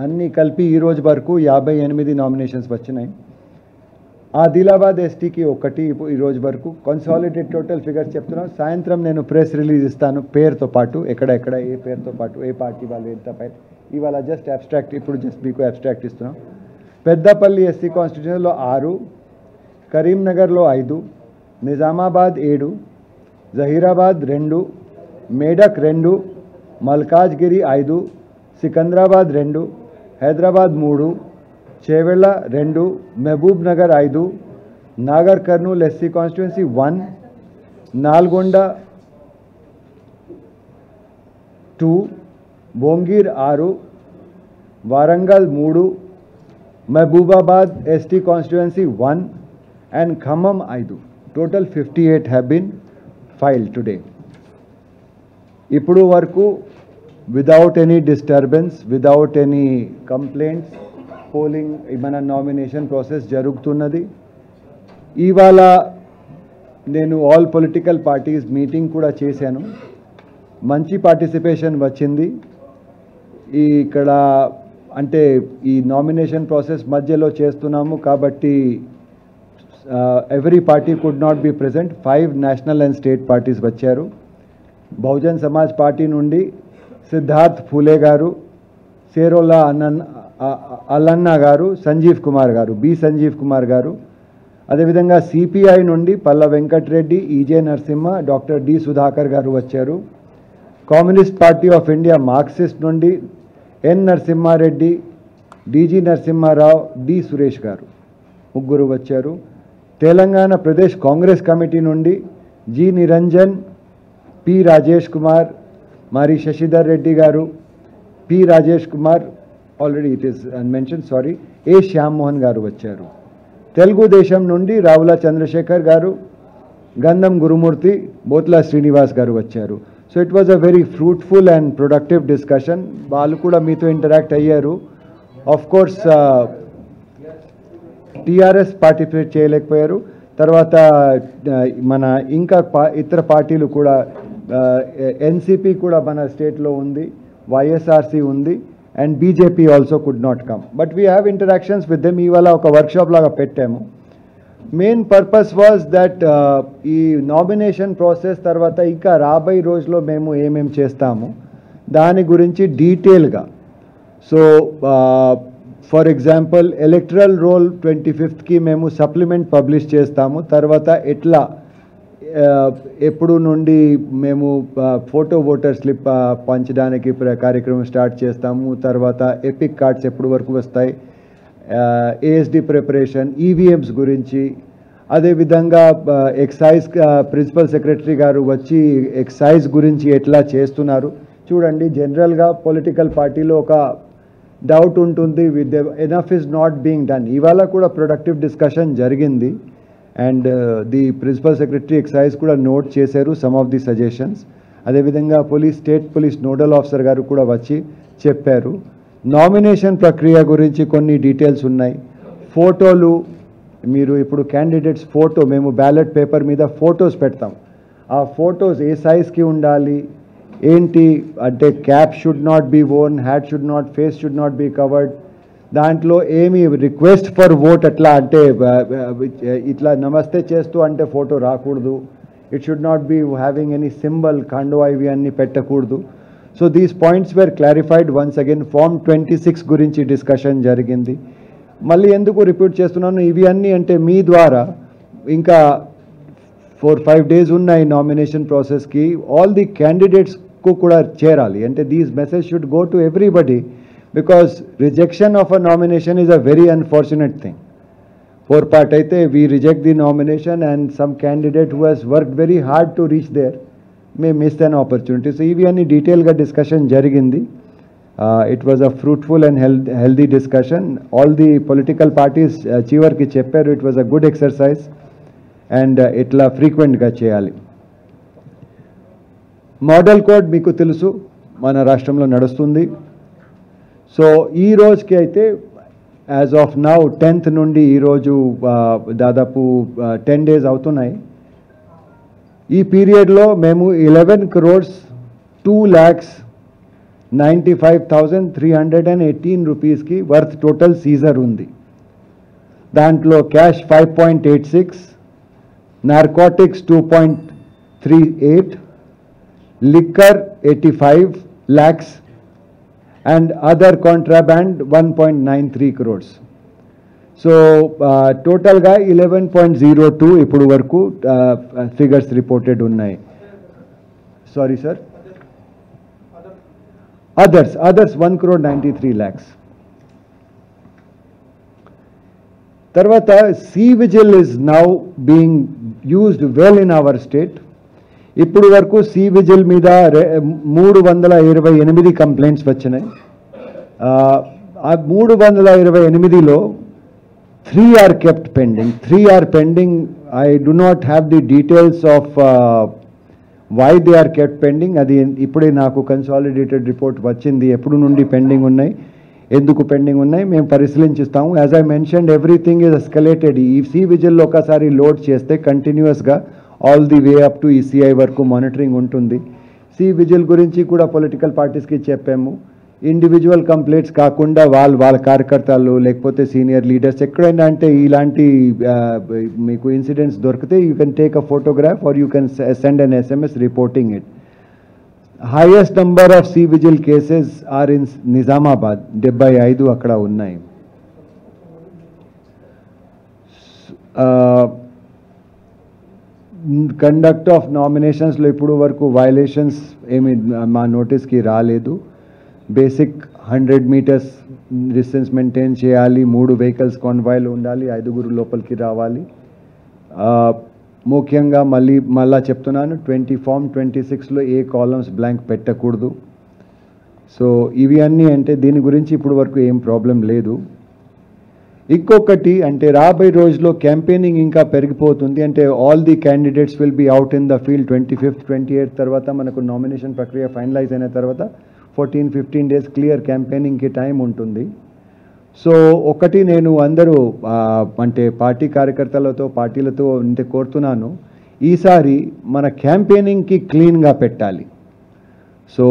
అన్నీ కలిపి ఈ రోజు వరకు 58 నామినేషన్స్ వచ్చినాయి. ఆదిలాబాద్ ఎస్టీకి ఒకటి ఈ రోజు వరకు. కన్సాలిడేటెడ్ టోటల్ ఫిగర్స్ చెప్తున్నాను. సాయంత్రం నేను ప్రెస్ రిలీజ్ ఇస్తాను పేరుతో పాటు, ఎక్కడెక్కడ ఏ పేరుతో పాటు ఏ పార్టీ వాళ్ళు ఎంత పై. ఇవాళ జస్ట్ అబ్స్ట్రాక్ట్, ఇప్పుడు జస్ట్ మీకు అబ్స్ట్రాక్ట్ ఇస్తున్నాం. పెద్దపల్లి ఎస్సీ కాన్స్టిట్యూషన్లో 6, కరీంనగర్లో 5, Nizamabad 7, Zaheerabad 2, Medak 2, Malkajgiri 5, Secunderabad 2, Hyderabad 3, Chevella 2, Mahabubnagar 5, Nagarkurnool SC constituency 1, Nalgonda 2, Bhongir 6, Warangal 3, Mahabubabad ST constituency 1 and Khammam 5. Total 58 have been filed today. ఇప్పుడు వరకు without any disturbance, without any complaints, polling మన నామినేషన్ ప్రాసెస్ జరుగుతున్నది. ఇవాళ నేను ఆల్ పొలిటికల్ పార్టీస్ మీటింగ్ కూడా చేశాను. మంచి పార్టిసిపేషన్ వచ్చింది. ఇక్కడ అంటే ఈ నామినేషన్ ప్రాసెస్ మధ్యలో చేస్తున్నాము కాబట్టి every party could not be present. 5 national and state parties వచ్చారు. బహుజన్ సమాజ్ పార్టీ నుండి సిద్ధార్థ్ ఫూలే గారు, సేరోలా అల్లన్న గారు, సంజీవ్ కుమార్ గారు, బి సంజీవ్ కుమార్ గారు. అదేవిధంగా సిపిఐ నుండి Palla Venkatreddy, E J Narasimha, doctor D Sudhakar గారు వచ్చారు. కమ్యూనిస్ట్ పార్టీ ఆఫ్ ఇండియా మార్క్సిస్ట్ నుండి N Narasimhareddy, DG Narasimharao, D Suresh గారు ముగ్గురు వచ్చారు. తెలంగాణ ప్రదేశ్ కాంగ్రెస్ కమిటీ నుండి జి నిరంజన్, పి రాజేష్ కుమార్, మరి శశిధర్ రెడ్డి గారు, P Rajesh Kumar, already it is mention, sorry, A Shyammohan గారు వచ్చారు. తెలుగుదేశం నుండి రావుల చంద్రశేఖర్ గారు, గంధం గురుమూర్తి, బోత్లా శ్రీనివాస్ గారు వచ్చారు. So it was a very fruitful and productive discussion. వాళ్ళు కూడా మీతో ఇంటరాక్ట్ అయ్యారు. ఆఫ్ కోర్స్ టీఆర్ఎస్ పార్టిసిపేట్ చేయలేకపోయారు. తర్వాత మన ఇంకా ఇతర పార్టీలు కూడా, ఎన్సిపి కూడా మన స్టేట్లో ఉంది, వైఎస్ఆర్సి ఉంది, and BJP also could not come. But we have interactions with them. ఇవాళ ఒక వర్క్షాప్ లాగా పెట్టాము. మెయిన్ పర్పస్ వాజ్ దట్ ఈ నామినేషన్ ప్రాసెస్ తర్వాత ఇంకా రాబోయే రోజులో మేము ఏమేమి చేస్తాము దాని గురించి డీటెయిల్గా. So for example electoral roll 25కి మేము సప్లిమెంట్ పబ్లిష్ చేస్తాము. తర్వాత ఎట్లా ఎప్పుడు నుండి మేము ఫోటో ఓటర్ స్లిప్ పంచడానికి కార్యక్రమం స్టార్ట్ చేస్తాము. తర్వాత ఎపిక్ కార్డ్స్ ఎప్పుడు వరకు వస్తాయి, ఏఎస్డి ప్రిపరేషన్, ఈవీఎంస్ గురించి. అదేవిధంగా ఎక్సైజ్ ప్రిన్సిపల్ సెక్రటరీ గారు వచ్చి ఎక్సైజ్ గురించి ఎట్లా చేస్తున్నారు చూడండి. జనరల్గా పొలిటికల్ పార్టీలో ఒక డౌట్ ఉంటుంది, with enough is not being done. ఇవాళ కూడా ప్రొడక్టివ్ డిస్కషన్ జరిగింది and the principal secretary excise కూడా నోట్ చేశారు సమ్ ఆఫ్ ది సజెషన్స్. అదేవిధంగా స్టేట్ పోలీస్ నోడల్ ఆఫీసర్ గారు కూడా వచ్చి చెప్పారు. నామినేషన్ ప్రక్రియ గురించి కొన్ని డీటెయిల్స్ ఉన్నాయి. ఫోటోలు, మీరు ఇప్పుడు క్యాండిడేట్స్ ఫోటో మేము బ్యాలెట్ పేపర్ మీద ఫొటోస్ పెడతాం. ఆ ఫొటోస్ ఏ సైజ్కి ఉండాలి, ఏంటి అంటే cap should not be worn, hat should not, face should not be covered. దాంట్లో ఏమి రిక్వెస్ట్ ఫర్ ఓట్ అట్లా అంటే ఇట్లా నమస్తే చేస్తూ అంటే ఫోటో రాకూడదు. It should not be having any symbol, కండువా ఇవి అన్నీ పెట్టకూడదు. So these points were clarified once again. Form 26 గురించి డిస్కషన్ జరిగింది. మళ్ళీ ఎందుకు రిపీట్ చేస్తున్నాను, ఇవి అన్నీ అంటే మీ ద్వారా ఇంకా 4-5 days ఉన్నాయి నామినేషన్ ప్రాసెస్కి. ఆల్ ది క్యాండిడేట్స్కు కూడా చేరాలి. అంటే these message should go to everybody, because rejection of a nomination is a very unfortunate thing. For part aithe we reject the nomination and some candidate who has worked very hard to reach there may miss an opportunity. So ivi ani detail ga discussion jarigindi. It was a fruitful and healthy discussion. All the political parties chivarki chepparu it was a good exercise and itla frequent ga cheyali. Model code meeku telusu mana rashtramlo nadustundi. So ఈ రోజుకి అయితే as of now 10th నుండి ఈరోజు దాదాపు 10 days అవుతున్నాయి. ఈ పీరియడ్లో మేము 11,02,00,000 95,318 రూపీస్కి వర్త్ టోటల్ సీజర్ ఉంది. దాంట్లో cash 5.86, narcotics 2.38, liquor 85 lakhs and other contraband 1.93 crores. So టోటల్గా 11.02 ఇప్పుడు వరకు ఫిగర్స్ రిపోర్టెడ్ ఉన్నాయి. Sorry sir, others 1.93 crore. తర్వాత C-Vigil is now being used well in our state. ఇప్పుడు వరకు C-Vigil మీద 328 కంప్లైంట్స్ వచ్చినాయి. ఆ 328లో 3 are kept pending. 3 are pending. I do not have the details of why they are kept pending. అది ఇప్పుడే నాకు consolidated report వచ్చింది, ఎప్పుడు నుండి పెండింగ్ ఉన్నాయి, ఎందుకు పెండింగ్ ఉన్నాయి మేము పరిశీలించిస్తాము. As I mentioned, everything is escalated. ఈ C-Vigil ఒకసారి లోడ్ చేస్తే కంటిన్యూస్గా all the way up to ECI వరకు మానిటరింగ్ ఉంటుంది. C-Vigil గురించి కూడా పొలిటికల్ పార్టీస్కి చెప్పాము. ఇండివిజువల్ కంప్లైంట్స్ కాకుండా వాళ్ళ కార్యకర్తలు లేకపోతే సీనియర్ లీడర్స్ ఎక్కడైనా అంటే ఇలాంటి మీకు ఇన్సిడెంట్స్ దొరికితే you can take a photograph or you can send an SMS reporting it. Highest number of C-Vigil cases are in Nizamabad, 75 అక్కడ ఉన్నాయి. కండక్ట్ ఆఫ్ నామినేషన్స్లో ఇప్పుడు వరకు వైలేషన్స్ ఏమి మా నోటీస్కి రాలేదు. బేసిక్ 100 meters డిస్టెన్స్ మెయింటైన్ చేయాలి, 3 vehicles కాన్వాయ్లో ఉండాలి, 5 లోపలికి రావాలి. ముఖ్యంగా మళ్ళా చెప్తున్నాను, Form 26లో ఏ కాలమ్స్ బ్లాంక్ పెట్టకూడదు. సో ఇవి అన్నీ అంటే దీని గురించి ఇప్పుడు వరకు ఏం ప్రాబ్లం లేదు. ఇంకొకటి అంటే రాబోయే రోజుల్లో క్యాంపెయినింగ్ ఇంకా పెరిగిపోతుంది. అంటే all the candidates will be out in the field 25th, 28th తర్వాత మనకు నామినేషన్ ప్రక్రియ ఫైనలైజ్ అయిన తర్వాత 14-15 days క్లియర్ క్యాంపెయినింగ్కి టైం ఉంటుంది. సో ఒకటి నేను అందరూ అంటే పార్టీ కార్యకర్తలతో పార్టీలతో అంటే కోరుతున్నాను, ఈసారి మన క్యాంపెయినింగ్కి క్లీన్గా పెట్టాలి. సో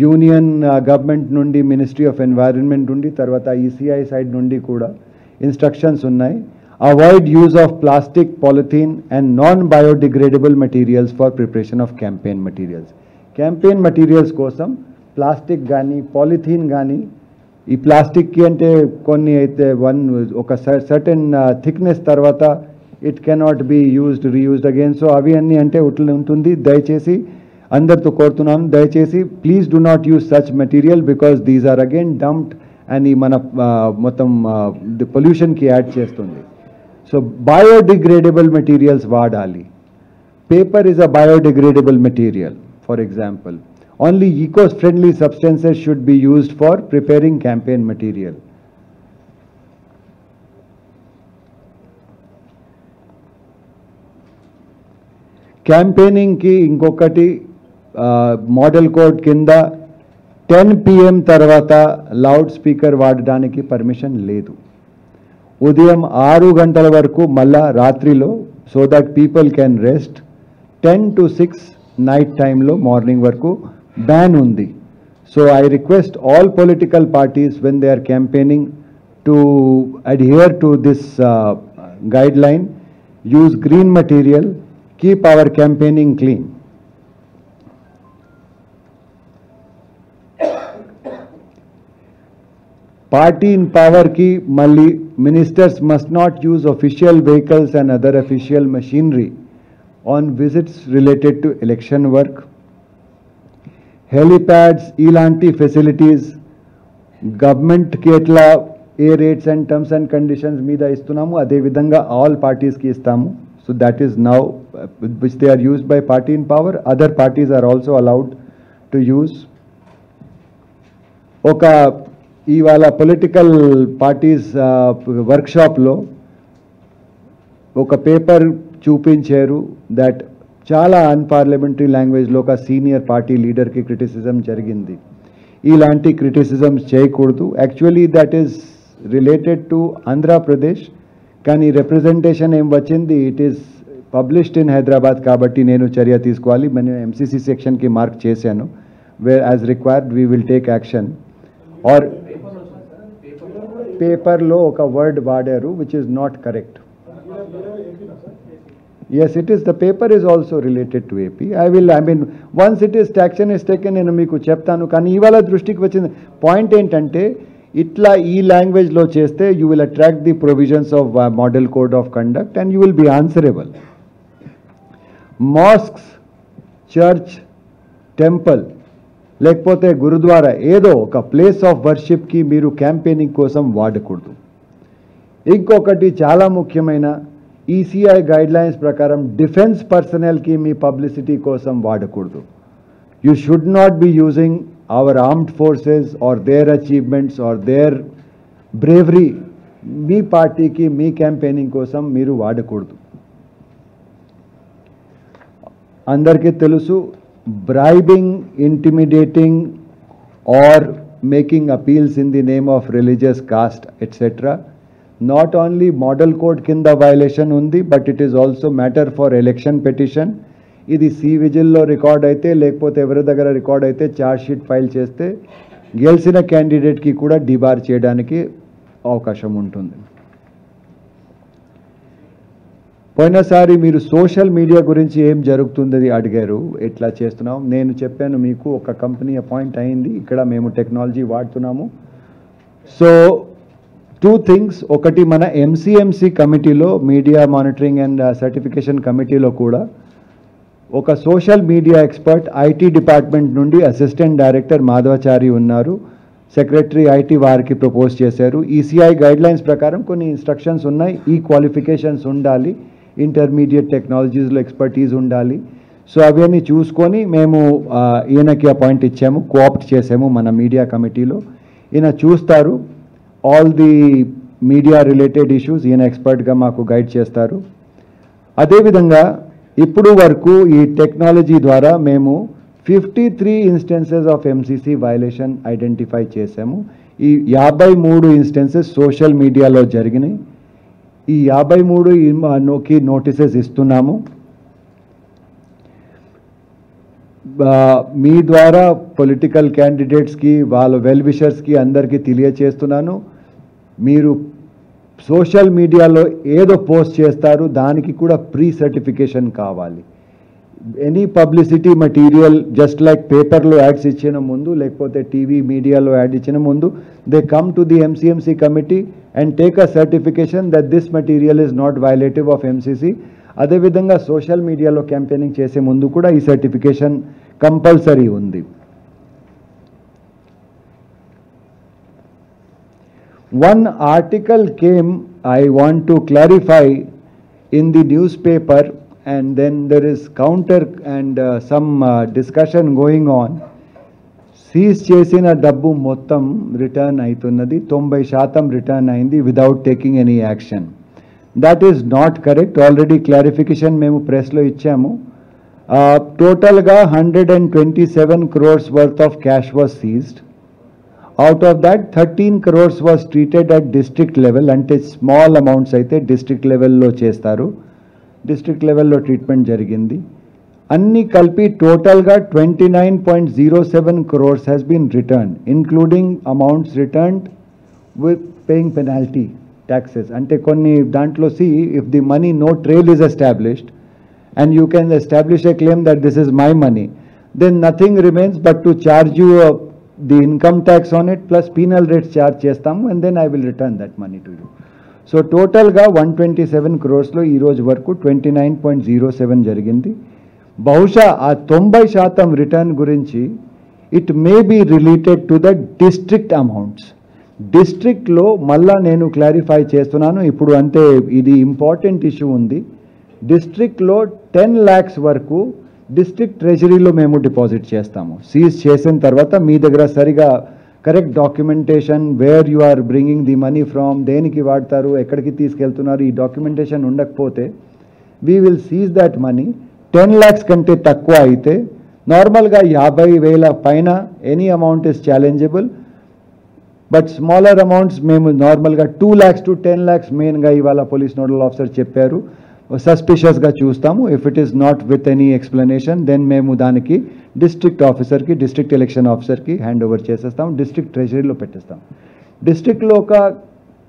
యూనియన్ గవర్నమెంట్ నుండి, మినిస్ట్రీ ఆఫ్ ఎన్వైరన్మెంట్ నుండి, తర్వాత ECI సైడ్ నుండి కూడా ఇన్స్ట్రక్షన్స్ ఉన్నాయి. Avoid use of plastic, polythene and non biodegradable materials for preparation of campaign materials. Campaign materials కోసం ప్లాస్టిక్ కానీ పాలిథీన్ కానీ, ఈ ప్లాస్టిక్కి అంటే కొన్ని అయితే ఒక సర్టెన్ థిక్నెస్ తర్వాత it cannot be reused again. So అవి అన్నీ అంటే ఉంటుంది. దయచేసి అందరితో కోరుతున్నాను, దయచేసి please do not use such material because these are again dumped and ఈ మన మొత్తం పొల్యూషన్కి యాడ్ చేస్తుంది. సో బయోడిగ్రేడబుల్ మెటీరియల్స్ వాడాలి. Paper is a biodegradable material. For example, only eco-friendly substances should be used for preparing campaign material. Campaigning ki inkokati model code kinda 10 PM tarvata loud speaker వాడడానికి permission లేదు. ఉదయం 6 గంటల వరకు మళ్ళా రాత్రిలో, so that people can rest. 10 to 6 night time లో morning వరకు ban undi. So I request all political parties when they are campaigning to adhere to this guideline, use green material, keep our campaigning clean. Party in power ki malli ministers must not use official vehicles and other official machinery on visits related to election work. Helipads ఇలాంటి facilities గవర్నమెంట్కి ఎట్లా ఏ rates and terms and conditions మీద ఇస్తున్నాము అదేవిధంగా all పార్టీస్కి ఇస్తాము. So that is now which they are used by party in power. Other parties are also allowed to use. ఒక ఇవాళ పొలిటికల్ పార్టీస్ వర్క్షాప్లో ఒక పేపర్ చూపించారు దట్ చాలా అన్పార్లమెంటరీ లాంగ్వేజ్లో ఒక సీనియర్ పార్టీ లీడర్కి క్రిటిసిజం జరిగింది. ఇలాంటి క్రిటిసిజమ్స్ చేయకూడదు. Actually that is related to Andhra Pradesh, కానీ రిప్రజెంటేషన్ ఏం వచ్చింది, it is published in Hyderabad కాబట్టి నేను చర్య తీసుకోవాలి. నేను MCC సెక్షన్కి మార్క్ చేశాను. where as required we will take action. Or పేపర్లో ఒక వర్డ్ వాడారు which is not correct. Yes, it is. The paper is also related to AP. I mean, once it is action is taken, నేను మీకు చెప్తాను. కానీ ఇవాళ దృష్టికి వచ్చిన పాయింట్ ఏంటంటే ఇట్లా ఈ లాంగ్వేజ్లో చేస్తే you will attract the provisions of model code of conduct and you will be answerable. Masks, church, temple లేకపోతే గురుద్వారా ఏదో ఒక ప్లేస్ ఆఫ్ వర్షిప్కి మీరు క్యాంపెయినింగ్ కోసం వాడకూడదు. ఇంకొకటి చాలా ముఖ్యమైన ఈసీఐ గైడ్లైన్స్ ప్రకారం డిఫెన్స్ పర్సనల్కి మీ పబ్లిసిటీ కోసం వాడకూడదు. You should not be using our armed forces or their achievements or their bravery మీ పార్టీకి మీ క్యాంపెయినింగ్ కోసం మీరు వాడకూడదు. అందరికీ తెలుసు, bribing, intimidating or making appeals in the name of religious caste etcetera not only model code kinda violation undi, but it is also matter for election petition. ఇది C విజిల్లో record అయితే లేకపోతే ఎవరి దగ్గర రికార్డ్ అయితే ఛార్జ్ షీట్ ఫైల్ చేస్తే గెలిచిన క్యాండిడేట్కి కూడా debar చేయడానికి అవకాశం ఉంటుంది. పోయినసారి మీరు సోషల్ మీడియా గురించి ఏం జరుగుతుందని అడిగారు, ఎట్లా చేస్తున్నాం. నేను చెప్పాను మీకు ఒక కంపెనీ అపాయింట్ అయింది, ఇక్కడ మేము టెక్నాలజీ వాడుతున్నాము. సో టూ థింగ్స్, ఒకటి మన ఎంసీఎంసీ కమిటీలో మీడియా మానిటరింగ్ అండ్ సర్టిఫికేషన్ కమిటీలో కూడా ఒక social media expert IT department నుండి అసిస్టెంట్ డైరెక్టర్ మాధవచారి ఉన్నారు. సెక్రటరీ ఐటీ వారికి ప్రపోజ్ చేశారు. ఈసీఐ గైడ్లైన్స్ ప్రకారం కొన్ని ఇన్స్ట్రక్షన్స్ ఉన్నాయి, ఈ క్వాలిఫికేషన్స్ ఉండాలి, ఇంటర్మీడియట్ టెక్నాలజీస్లో ఎక్స్పర్టీస్ ఉండాలి. సో అవన్నీ చూసుకొని మేము ఈయనకి అపాయింట్ ఇచ్చాము, కోఆప్ట్ చేసాము మన మీడియా కమిటీలో. ఈయన చూస్తారు all the media related issues, ఈయన ఎక్స్పర్ట్గా మాకు గైడ్ చేస్తారు. అదేవిధంగా ఇప్పుడు వరకు ఈ టెక్నాలజీ ద్వారా మేము 53 instances of MCC violation identify చేసాము. ఈ 53 ఇన్స్టెన్సెస్ సోషల్ మీడియాలో జరిగినాయి. ఈ 53కి నోటీసెస్ ఇస్తున్నాము. మీ ద్వారా పొలిటికల్ క్యాండిడేట్స్కి, వాళ్ళ వెల్ విషర్స్కి అందరికీ తెలియచేస్తున్నాను, మీరు సోషల్ మీడియాలో ఏదో పోస్ట్ చేస్తారు దానికి కూడా ప్రీ సర్టిఫికేషన్ కావాలి. Any publicity material just like పేపర్లో యాడ్స్ ఇచ్చిన ముందు లేకపోతే టీవీ మీడియాలో యాడ్ ఇచ్చిన ముందు they come to the MCMC committee and take a certification that this material is not violative of MCC. అదేవిధంగా సోషల్ మీడియాలో క్యాంపెయినింగ్ చేసే ముందు కూడా ఈ సర్టిఫికేషన్ కంపల్సరీ ఉంది. One article came, I want to clarify, in the newspaper, and then there is counter and some discussion going on. Seize చేసిన డబ్బు మొత్తం రిటర్న్ అవుతున్నది, 90% రిటర్న్ అయింది without taking any action. That is not correct. Already clarification మేము ప్రెస్లో ఇచ్చాము. టోటల్గా 127 crores worth of cash was seized. Out of that 13 crores was treated at district level, అంటే స్మాల్ అమౌంట్స్ అయితే డిస్ట్రిక్ట్ లెవెల్లో చేస్తారు, డిస్ట్రిక్ట్ లెవెల్లో ట్రీట్మెంట్ జరిగింది. అన్ని కలిపి టోటల్గా 29.07 crores has been returned, including amounts returned with paying penalty taxes. అంటే కొన్ని దాంట్లో if the money no trail is established and you can establish a claim that this is my money, then nothing remains but to charge you the income tax on it plus penal rates charge చేస్తాము and then I will return that money to you. So టోటల్గా 127 crores-లో ఈరోజు వరకు 29.07 జరిగింది. బహుశా ఆ 90% return గురించి it may be related to the district amounts. డిస్ట్రిక్ట్లో మళ్ళా నేను క్లారిఫై చేస్తున్నాను ఇప్పుడు, అంటే ఇది ఇంపార్టెంట్ ఇష్యూ ఉంది. డిస్ట్రిక్ట్లో 10 lakhs వరకు డిస్ట్రిక్ట్ ట్రెజరీలో మేము డిపాజిట్ చేస్తాము. సీజ్ చేసిన తర్వాత మీ దగ్గర సరిగా correct documentation, where you are bringing the money from, దేనికి వాడతారు, ఎక్కడికి తీసుకెళ్తున్నారు, ఈ డాక్యుమెంటేషన్ ఉండకపోతే we will seize that money. 10 lakhs కంటే తక్కువ అయితే నార్మల్గా 50,000 పైన any amount is challengeable. But smaller amounts మేము నార్మల్గా 2 lakhs to 10 lakhs మెయిన్గా ఇవాళ పోలీస్ నోడల్ ఆఫీసర్ చెప్పారు. సస్పిషియస్గా చూస్తాము. If it is not with any explanation then మేము దానికి డిస్ట్రిక్ట్ ఆఫీసర్కి, డిస్ట్రిక్ట్ ఎలక్షన్ ఆఫీసర్కి హ్యాండ్ ఓవర్ చేసేస్తాం, డిస్ట్రిక్ట్ ట్రెజరీలో పెట్టేస్తాం. డిస్ట్రిక్ట్లో ఒక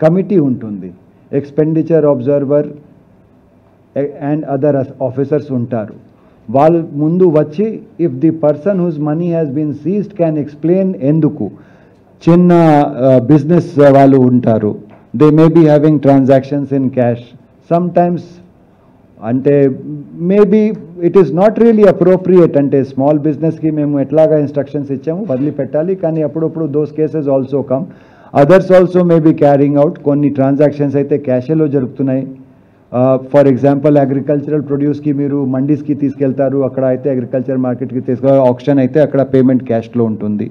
కమిటీ ఉంటుంది, expenditure observer and other officers ఉంటారు. వాళ్ళు ముందు వచ్చి if the person whose money has been seized can explain ఎందుకు. చిన్న బిజినెస్ వాళ్ళు ఉంటారు, they may be having transactions in cash. Sometimes అంటే maybe it is not really appropriate, అంటే స్మాల్ బిజినెస్కి మేము ఎట్లాగా ఇన్స్ట్రక్షన్స్ ఇచ్చాము వదిలిపెట్టాలి, కానీ అప్పుడప్పుడు those cases also come. Others also may be carrying out. కొన్ని ట్రాన్సాక్షన్స్ అయితే క్యాషేలో జరుగుతున్నాయి. ఫర్ ఎగ్జాంపుల్ అగ్రికల్చరల్ ప్రొడ్యూస్కి మీరు మండీస్కి తీసుకెళ్తారు, అక్కడ అయితే అగ్రికల్చర్ మార్కెట్కి తీసుకెళ్ళి ఆప్షన్ అయితే అక్కడ పేమెంట్ క్యాష్లో ఉంటుంది.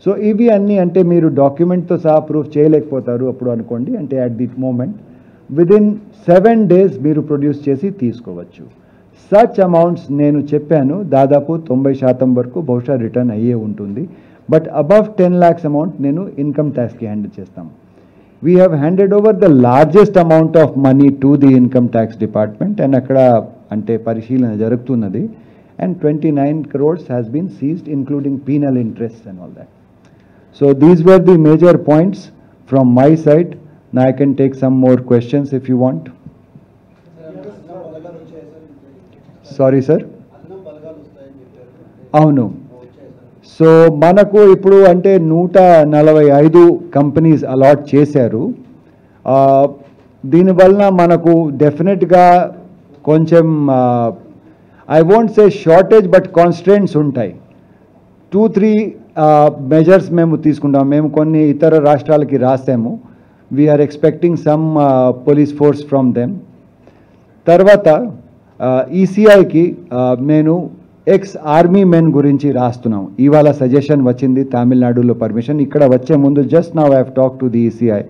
సో ఇవి అన్నీ అంటే మీరు డాక్యుమెంట్తో సహా ప్రూఫ్ చేయలేకపోతారు అప్పుడు అనుకోండి, అంటే at the moment within 7 days మీరు ప్రొడ్యూస్ చేసి తీసుకోవచ్చు. సచ్ అమౌంట్స్ నేను చెప్పాను దాదాపు 90% వరకు బహుశా రిటర్న్ అయ్యే ఉంటుంది. బట్ అబవ్ 10 lakhs అమౌంట్ నేను ఇన్కమ్ ట్యాక్స్కి హ్యాండిల్ చేస్తాము. We have handed over the largest amount of money to the income tax department and అక్కడ అంటే పరిశీలన జరుగుతున్నది. And 29 crores has been seized including penal interest and all that. So these were the major points from my side. Now I can take some more questions if you want. Sorry sir. అవును. So మనకు ఇప్పుడు అంటే 145 companies allot చేశారు. దీనివలన మనకు డెఫినెట్గా కొంచెం I won't say shortage but constraints ఉంటాయి. 2-3 మెజర్స్ మేము తీసుకుంటాం. మేము కొన్ని ఇతర రాష్ట్రాలకి రాసాము. We are expecting some police force from them. తర్వాత ఈసీఐకి నేను ఎక్స్ ఆర్మీ మెన్ గురించి రాస్తున్నాం. ఇవాళ సజెషన్ వచ్చింది తమిళనాడులో పర్మిషన్. ఇక్కడ వచ్చే ముందు just now I have talk to the ECI.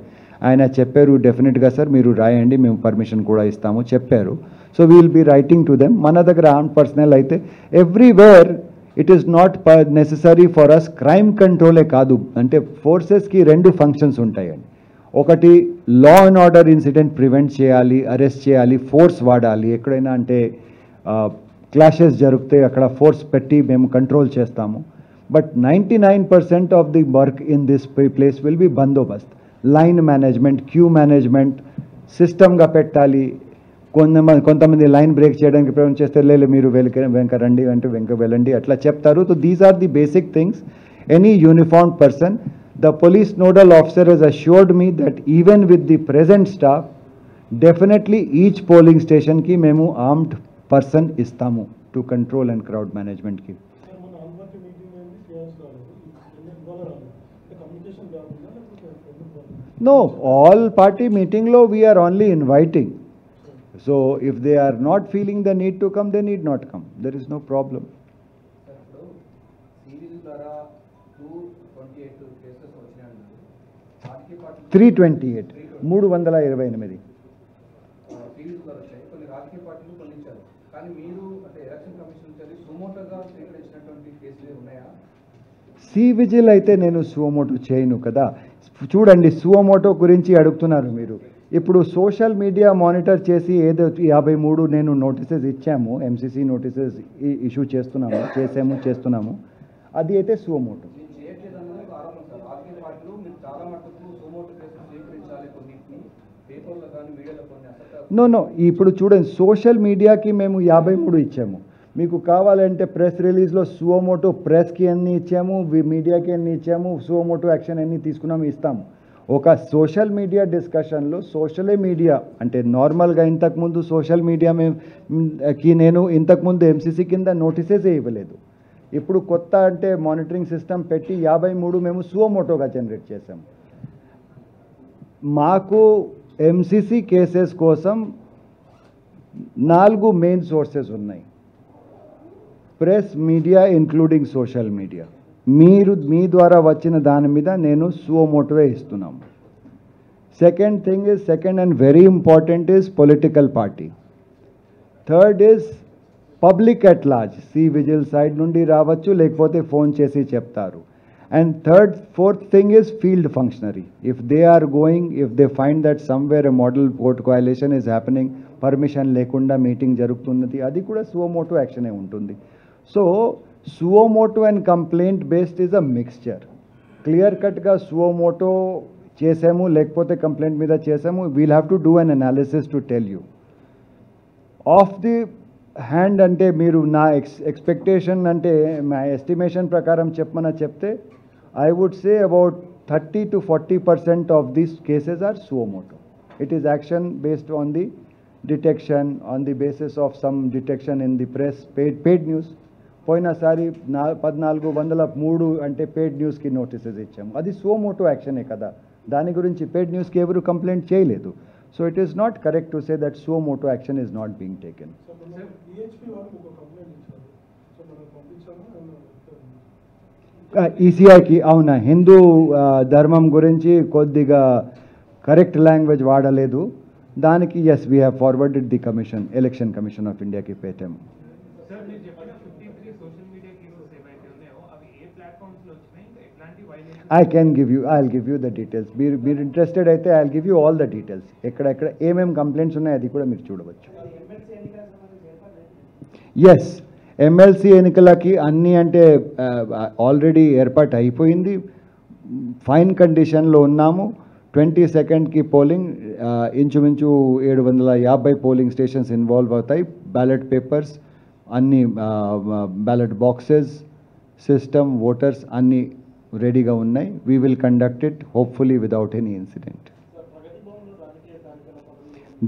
ఆయన చెప్పారు డెఫినెట్గా సార్ మీరు రాయండి, మేము పర్మిషన్ కూడా ఇస్తాము చెప్పారు. So we will be writing to them. మన దగ్గర ఆర్మ్ పర్సనల్ అయితే everywhere it is not necessary for us. Crime కంట్రోలే కాదు, అంటే ఫోర్సెస్కి 2 ఫంక్షన్స్ ఉంటాయండి. ఒకటి law and order incident prevent చేయాలి, అరెస్ట్ చేయాలి, ఫోర్స్ వాడాలి. ఎక్కడైనా అంటే క్లాషెస్ జరిగితే అక్కడ ఫోర్స్ పెట్టి మేము కంట్రోల్ చేస్తాము. But 99% of the work in this place will be bandobast, line management, queue management సిస్టమ్గా పెట్టాలి. కొంతమంది లైన్ బ్రేక్ చేయడానికి ప్రయత్నం చేస్తే లేదు మీరు వెనక రండి అంటే వెనక వెళ్ళండి అట్లా చెప్తారు. So these are the basic things. Any uniform person, the police nodal officer has assured me that even with the present staff, definitely each polling station ki memu armed person istamu to control and crowd management ki. No, all party meeting lo we are only inviting. So if they are not feeling the need to come, they need not come. There is no problem. 328 328 C vigil అయితే నేను సువమోటో చేయను కదా. చూడండి సువమోటో గురించి అడుగుతున్నారు మీరు. ఇప్పుడు social media monitor చేసి ఏదో 53 నేను నోటీసెస్ ఇచ్చాము, ఎంసీసీ నోటీసెస్ ఇష్యూ చేస్తున్నాము. అది అయితే సువమోటో. నో ఇప్పుడు చూడండి సోషల్ మీడియాకి మేము 53 ఇచ్చాము. మీకు కావాలంటే ప్రెస్ రిలీజ్లో సువమోటో ప్రెస్కి ఎన్ని ఇచ్చాము, మీడియాకి ఎన్ని ఇచ్చాము, సువమోటో యాక్షన్ ఎన్ని తీసుకున్నాము ఇస్తాము. ఒక సోషల్ మీడియా డిస్కషన్లో సోషల్ మీడియా అంటే నార్మల్గా ఇంతకుముందు సోషల్ మీడియాకి నేను ఇంతకుముందు ఎంసీసీ కింద నోటీసెస్ ఇవ్వలేదు. ఇప్పుడు కొత్త అంటే మానిటరింగ్ సిస్టమ్ పెట్టి 53 మేము సువమోటోగా జనరేట్ చేసాము. మాకు ఎంసీసీ కేసెస్ కోసం 4 మెయిన్ సోర్సెస్ ఉన్నాయి. Press, media including social media. మీ ద్వారా వచ్చిన దాని మీద నేను సువమోటోవే ఇస్తున్నాము. Second and very important is political party. Third is public at large. C vigil side నుండి రావచ్చు, లేకపోతే ఫోన్ చేసి చెప్తారు. And fourth thing is field functionary. If they are going, if they find that somewhere a model vote coalition is happening, permission lekunda meeting jarugutunnadi, adi kuda suo motu action e untundi. So suo motu and complaint based is a mixture. Clear cut ga suo motu చేసాము లేకపోతే complaint మీద చేసాము, we'll have to do an analysis to tell you. Off the hand అంటే మీరు నా expectation అంటే మా estimation ప్రకారం చెప్తే I would say about 30 to 40% of these cases are suo motu. It is action based on the detection, on the basis of some detection in the press, paid news. పోయినసారి 1403 అంటే paid న్యూస్కి notices ఇచ్చాము, అది suo Moto యాక్షనే కదా. దాని గురించి paid న్యూస్కి ఎవరు కంప్లైంట్ చేయలేదు. So it is not correct to say that suo motu action is not being taken. ఈసీఐకి అవునా, హిందూ ధర్మం గురించి కొద్దిగా కరెక్ట్ లాంగ్వేజ్ వాడలేదు, దానికి yes we have forwarded the commission, election commission of ఇండియాకి పెట్టాము. I'll give you the details. మీరు ఇంట్రెస్టెడ్ అయితే I'll give you all the details. ఎక్కడెక్కడ ఏమేం కంప్లైంట్స్ ఉన్నాయి అది కూడా మీరు చూడవచ్చు. ఎస్, ఎమ్మెల్సీ ఎన్నికలకి అన్నీ అంటే ఆల్రెడీ ఏర్పాటు అయిపోయింది, ఫైన్ కండిషన్లో ఉన్నాము. 22nd పోలింగ్, ఇంచుమించు 750 పోలింగ్ స్టేషన్స్ ఇన్వాల్వ్ అవుతాయి. బ్యాలెట్ పేపర్స్ అన్ని, బ్యాలెట్ బాక్సెస్, సిస్టమ్, ఓటర్స్ అన్నీ రెడీగా ఉన్నాయి. We will conduct it hopefully without any incident.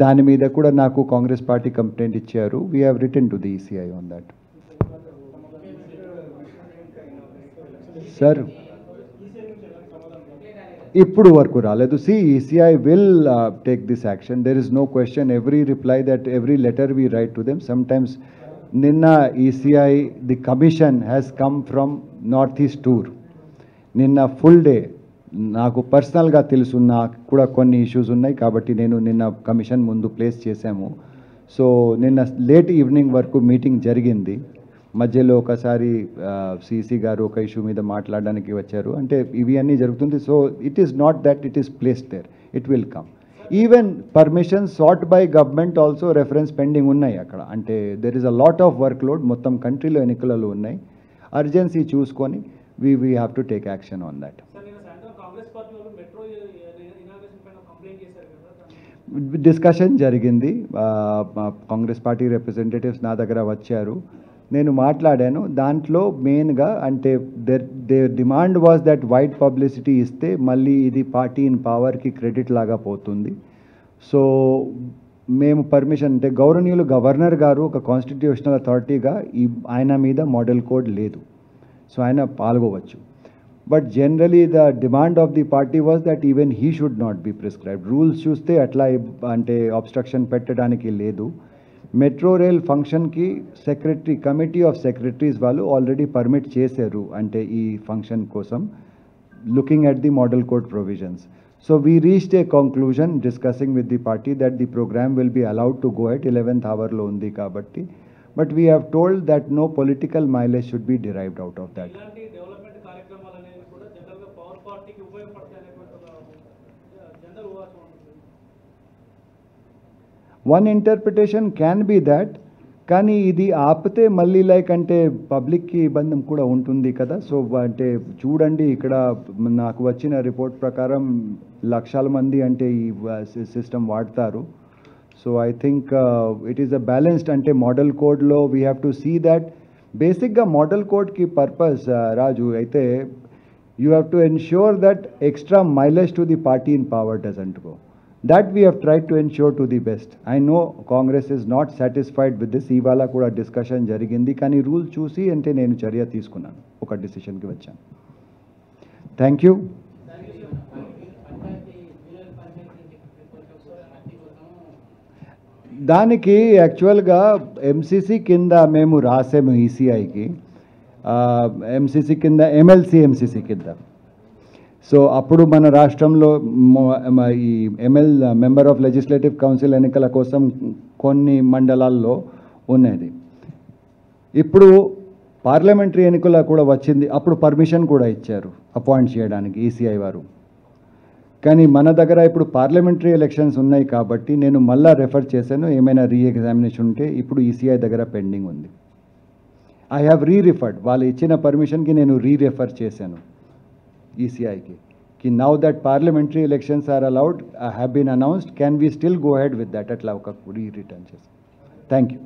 దాని మీద కూడా నాకు కాంగ్రెస్ పార్టీ కంప్లైంట్ ఇచ్చారు. We have written to the ECI on that. Sir ఇప్పుడు వరకు రాలేదు. See ECI will take this action, there is no question. Every reply that every letter we write to them, sometimes నిన్న ECI the commission has come from north east tour. నిన్న full day నాకు పర్సనల్గా తెలుసు, నాకు కూడా కొన్ని issues ఉన్నాయి కాబట్టి నేను నిన్న కమిషన్ ముందు ప్లేస్ చేశాము. సో నిన్న లేట్ ఈవినింగ్ వరకు మీటింగ్ జరిగింది. మధ్యలో ఒకసారి సిసి గారు ఒక ఇష్యూ మీద మాట్లాడడానికి వచ్చారు, అంటే ఇవి అన్నీ జరుగుతుంది. So it is not that it is placed there, it will come. Even permission sought by government also reference pending ఉన్నాయి అక్కడ. అంటే there is a lot of work load, మొత్తం కంట్రీలో ఎన్నికలలో ఉన్నాయి. అర్జెన్సీ చూసుకొని we have to take action on that. Discussion జరిగింది, Congress party representatives నా దగ్గర వచ్చారు, నేను మాట్లాడాను. దాంట్లో మెయిన్గా అంటే there demand was that wide publicity ఇస్తే మళ్ళీ ఇది పార్టీ ఇన్ పవర్కి క్రెడిట్ లాగా పోతుంది. సో మేము పర్మిషన్ అంటే గౌరవనీయులు గవర్నర్ గారు ఒక కాన్స్టిట్యూషనల్ అథారిటీగా ఆయన మీద మోడల్ కోడ్ లేదు, సో ఆయన పాల్గొవచ్చు. But generally the demand of the party was that even he should not be prescribed. Rules చూస్తే అట్లా అంటే ఆబ్స్ట్రక్షన్ పెట్టడానికి లేదు. మెట్రో రైల్ ఫంక్షన్కి సెక్రటరీ, కమిటీ ఆఫ్ సెక్రటరీస్ వాళ్ళు ఆల్రెడీ పర్మిట్ చేశారు, అంటే ఈ ఫంక్షన్ కోసం, looking at the model code provisions. So we reached a conclusion discussing with the party that the programme will be allowed to go at 11th hourలో ఉంది కాబట్టి. But we have told that no political mileage should be derived out of that. One interpretation can be that, కానీ ఇది ఆపితే మళ్ళీ like అంటే పబ్లిక్కి ఇబ్బంది కూడా ఉంటుంది కదా. సో అంటే చూడండి, ఇక్కడ నాకు వచ్చిన రిపోర్ట్ ప్రకారం లక్షల మంది అంటే ఈ సిస్టమ్ వాడతారు. So I think it is a balanced ante model code lo we have to see that basic ga model code ki purpose Raju aithe you have to ensure that extra mileage to the party in power doesn't go. That we have tried to ensure to the best. I know Congress is not satisfied with this. Ivala kuda discussion jarigindi, kani rule chusi ante nenu charya teeskunnanu, oka decision ki vachanu. Thank you. దానికి యాక్చువల్గా MCC కింద మేము రాసాము ఈసీఐకి, MCC కింద MCC కింద. So అప్పుడు మన రాష్ట్రంలో ఈ మెంబర్ ఆఫ్ లెజిస్లేటివ్ కౌన్సిల్ ఎన్నికల కోసం కొన్ని మండలాల్లో ఉన్నది. ఇప్పుడు పార్లమెంటరీ ఎన్నికల కూడా వచ్చింది, అప్పుడు పర్మిషన్ కూడా ఇచ్చారు అపాయింట్ చేయడానికి ఈసీఐ వారు. కానీ మన దగ్గర ఇప్పుడు పార్లమెంటరీ ఎలక్షన్స్ ఉన్నాయి కాబట్టి నేను మళ్ళా రెఫర్ చేశాను, ఏమైనా రీఎగ్జామినేషన్ ఉంటే ఇప్పుడు ఈసీఐ దగ్గర పెండింగ్ ఉంది. ఐ హ్యావ్ రీరిఫర్డ్, వాళ్ళు ఇచ్చిన పర్మిషన్కి నేను రీరెఫర్ చేశాను ఈసీఐకి కి now that parliamentary elections are allowed have been announced, can we still go ahead with that, అట్లా ఒక రిటర్న్ చేశాను. Thank you.